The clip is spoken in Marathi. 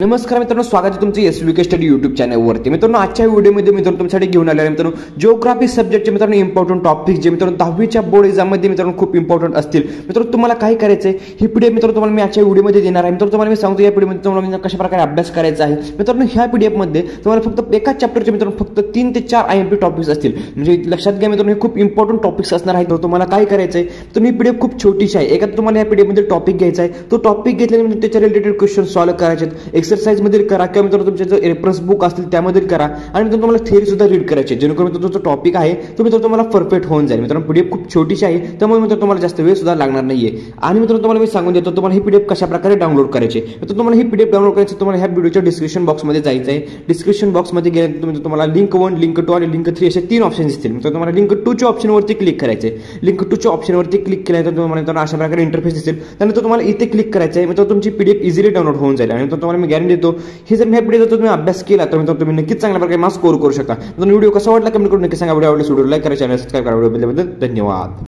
नमस्कार मित्रांनो, स्वागत आहे तुमचं एसवीके स्टडी यूट्यूब चॅनलवरती। मित्रांनो, आजच्या व्हिडिओमध्ये मित्रांनो तुमच्यासाठी घेऊन आलेलो आहे मित्रांनो जिओग्राफी सब्जेक्टचे मित्रांनो इम्पॉर्टंट टॉपिक जे मित्रांनो 10वीच्या बोर्ड एक्झाममध्ये मित्रांनो खूप इम्पॉर्टंट असतील। मित्रांनो, तुम्हाला काय करायचं आहे, ही पीडीएफ मित्रांनो तुम्हाला मी आजच्या व्हिडिओमध्ये देणार आहे। मित्रांनो, तुम्हाला मी सांगतो या पीडीएफमध्ये तुम्हाला कशा प्रकारे अभ्यास करायचा आहे। मित्रांनो, ह्या पीडीएफमध्ये तुम्हाला फक्त एकाच चॅप्टरचे मित्रांनो फक्त 3 ते 4 आयएमपी टॉपिक्स असतील। म्हणजे लक्षात घ्या मित्रांनो, हे खूप इम्पॉर्टंट टॉपिक्स असणार आहेत। तर तुम्हाला काय करायचं आहे, तर ही पीडीएफ खूप छोटीशी आहे। एका तुम्हाला या पीडीएफमध्ये टॉपिक घ्यायचा आहे, तो टॉपिक घेतल्यानंतर त्याच्या रिलेटेड क्वेश्चन सॉल्व्ह करायचे आहेत। एक्सरसाइज मध्ये करा किंवा मित्रांनो तुमचे रेफरन्स बुक असतील त्यामध्ये करा आणि मित्रांनो तुम्हाला थिअरी सुद्धा रीड करायची आहे, जेणेकरून मित्रांनो जो टॉपिक आहे तो मित्रांनो तुम्हाला परफेक्ट होऊन जाईल। मित्रांनो, पीडीएफ खूप छोटीशी आहे, त्यामुळे मित्रांनो तुम्हाला जास्त वेळ सुद्धा लागणार नाहीये। आणि मित्रांनो, तुम्हाला मी सांगून देतो तुम्हाला ही पीडीएफ कशा प्रकारे डाउनलोड करायची आहे। तर तुम्हाला ही पीडीएफ डाउनलोड करायची, तुम्हाला ह्या व्हिडिओच्या डिस्क्रिप्शन बॉक्समध्ये जायचं आहे। डिस्क्रिप्शन बॉक्समध्ये गेल्यानंतर तुम्हाला लिंक 1, लिंक 2 आणि लिंक 3 असे 3 ऑप्शन दिसतील। मित्रांनो, तुम्हाला लिंक 2 च्या ऑप्शनवरती क्लिक करायचं आहे। लिंक 2 च्या ऑप्शनवरती क्लिक केल्यानंतर तुम्हाला अशा प्रकारे इंटरफेस दिसेल। त्यानंतर तुम्हाला इथे क्लिक करायचं आहे। मित्रांनो, तुमची पीडीएफ इझिली डाउनलोड होऊन जाईल आणि तुम्हाला मी गॅरंटी देतो, ही जर ह्या पीडीएफ तुम्ही अभ्यास केला तर मित्रांनो तुम्ही नक्कीच चांगल्या प्रकारे मार्क्स स्कोर करू शकता। व्हिडिओ कसा वाटला कमेंट करून नक्की सांगा। व्हिडिओ आवडल्यास व्हिडिओ लाईक करा, चॅनल सबस्क्राइब करा। व्हिडिओ बद्दल धन्यवाद।